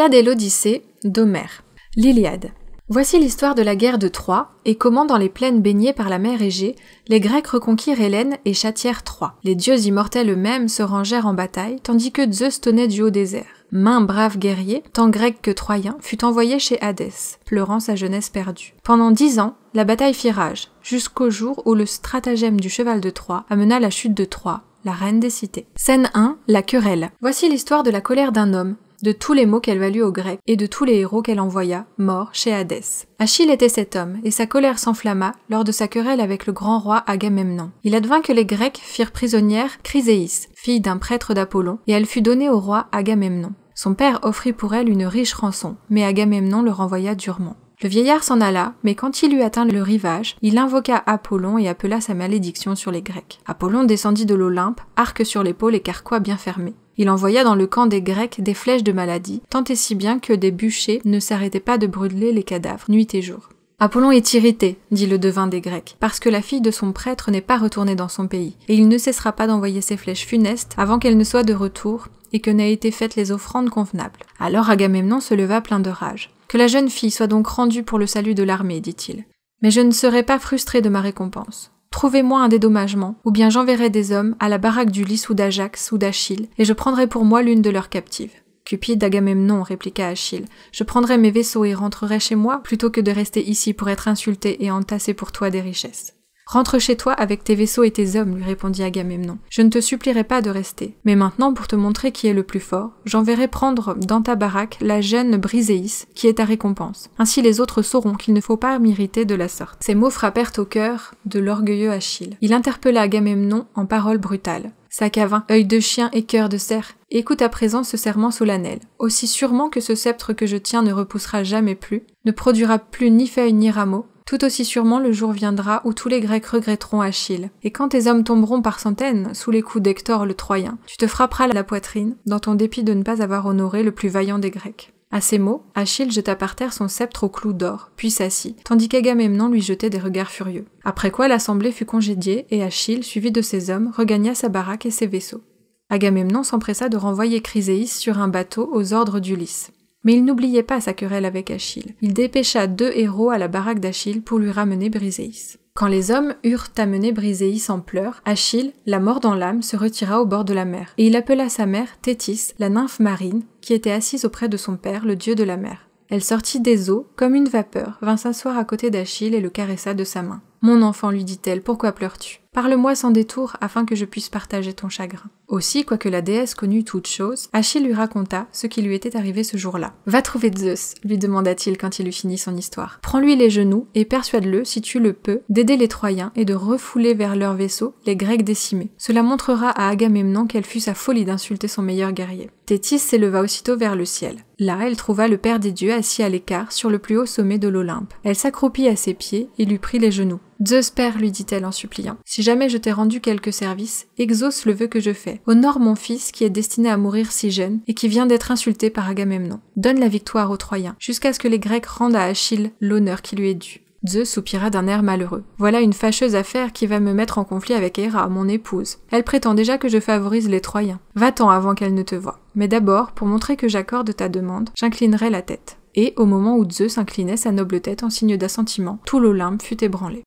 L'Iliade et l'Odyssée d'Homère. L'Iliade. Voici l'histoire de la guerre de Troie, et comment dans les plaines baignées par la mer Égée, les Grecs reconquirent Hélène et châtièrent Troie. Les dieux immortels eux-mêmes se rangèrent en bataille, tandis que Zeus tenait du haut des airs. Maint brave guerrier, tant grec que troyen, fut envoyé chez Hadès, pleurant sa jeunesse perdue. Pendant 10 ans, la bataille fit rage, jusqu'au jour où le stratagème du cheval de Troie amena la chute de Troie, la reine des cités. Scène 1, la querelle. Voici l'histoire de la colère d'un homme, de tous les maux qu'elle valut aux Grecs et de tous les héros qu'elle envoya, morts, chez Hadès. Achille était cet homme, et sa colère s'enflamma lors de sa querelle avec le grand roi Agamemnon. Il advint que les Grecs firent prisonnière Chryséis, fille d'un prêtre d'Apollon, et elle fut donnée au roi Agamemnon. Son père offrit pour elle une riche rançon, mais Agamemnon le renvoya durement. Le vieillard s'en alla, mais quand il eut atteint le rivage, il invoqua Apollon et appela sa malédiction sur les Grecs. Apollon descendit de l'Olympe, arc sur l'épaule et carquois bien fermé. Il envoya dans le camp des Grecs des flèches de maladie, tant et si bien que des bûchers ne s'arrêtaient pas de brûler les cadavres, nuit et jour. Apollon est irrité, dit le devin des Grecs, parce que la fille de son prêtre n'est pas retournée dans son pays, et il ne cessera pas d'envoyer ses flèches funestes avant qu'elle ne soit de retour et que n'aient été faites les offrandes convenables. Alors Agamemnon se leva plein de rage. Que la jeune fille soit donc rendue pour le salut de l'armée, dit-il. Mais je ne serai pas frustré de ma récompense. Trouvez-moi un dédommagement, ou bien j'enverrai des hommes à la baraque d'Ulysse ou d'Ajax ou d'Achille, et je prendrai pour moi l'une de leurs captives. Cupide d'Agamemnon, répliqua Achille, je prendrai mes vaisseaux et rentrerai chez moi, plutôt que de rester ici pour être insulté et entasser pour toi des richesses. Rentre chez toi avec tes vaisseaux et tes hommes, lui répondit Agamemnon. Je ne te supplierai pas de rester. Mais maintenant, pour te montrer qui est le plus fort, j'enverrai prendre dans ta baraque la jeune Briséis, qui est ta récompense. Ainsi les autres sauront qu'il ne faut pas m'irriter de la sorte. Ces mots frappèrent au cœur de l'orgueilleux Achille. Il interpella Agamemnon en paroles brutales. Sac à vin, œil de chien et cœur de cerf, écoute à présent ce serment solennel. Aussi sûrement que ce sceptre que je tiens ne repoussera jamais plus, ne produira plus ni feuilles ni rameaux, tout aussi sûrement le jour viendra où tous les Grecs regretteront Achille. Et quand tes hommes tomberont par centaines sous les coups d'Hector le Troyen, tu te frapperas la poitrine, dans ton dépit de ne pas avoir honoré le plus vaillant des Grecs. À ces mots, Achille jeta par terre son sceptre au clou d'or, puis s'assit, tandis qu'Agamemnon lui jetait des regards furieux. Après quoi l'assemblée fut congédiée, et Achille, suivi de ses hommes, regagna sa baraque et ses vaisseaux. Agamemnon s'empressa de renvoyer Chryséis sur un bateau aux ordres d'Ulysse. Mais il n'oubliait pas sa querelle avec Achille. Il dépêcha 2 héros à la baraque d'Achille pour lui ramener Briséis. Quand les hommes eurent amené Briséis en pleurs, Achille, la mort dans l'âme, se retira au bord de la mer, et il appela sa mère Thétis, la nymphe marine, qui était assise auprès de son père, le dieu de la mer. Elle sortit des eaux, comme une vapeur, vint s'asseoir à côté d'Achille et le caressa de sa main. « Mon enfant, lui dit-elle, pourquoi pleures-tu ? Parle-moi sans détour, afin que je puisse partager ton chagrin. » Aussi, quoique la déesse connût toutes choses, Achille lui raconta ce qui lui était arrivé ce jour-là. « Va trouver Zeus, lui demanda-t-il quand il eut fini son histoire. Prends-lui les genoux et persuade-le, si tu le peux, d'aider les Troyens et de refouler vers leurs vaisseaux les Grecs décimés. Cela montrera à Agamemnon quelle fut sa folie d'insulter son meilleur guerrier. » Thétis s'éleva aussitôt vers le ciel. Là, elle trouva le père des dieux assis à l'écart sur le plus haut sommet de l'Olympe. Elle s'accroupit à ses pieds et lui prit les genoux. « Zeus père, lui dit-elle en suppliant, si jamais je t'ai rendu quelque service, exauce le vœu que je fais. Honore mon fils qui est destiné à mourir si jeune et qui vient d'être insulté par Agamemnon. Donne la victoire aux Troyens, jusqu'à ce que les Grecs rendent à Achille l'honneur qui lui est dû. » Zeus soupira d'un air malheureux. « Voilà une fâcheuse affaire qui va me mettre en conflit avec Héra, mon épouse. Elle prétend déjà que je favorise les Troyens. Va-t'en avant qu'elle ne te voie. Mais d'abord, pour montrer que j'accorde ta demande, j'inclinerai la tête. » Et, au moment où Zeus inclinait sa noble tête en signe d'assentiment, tout l'Olympe fut ébranlé.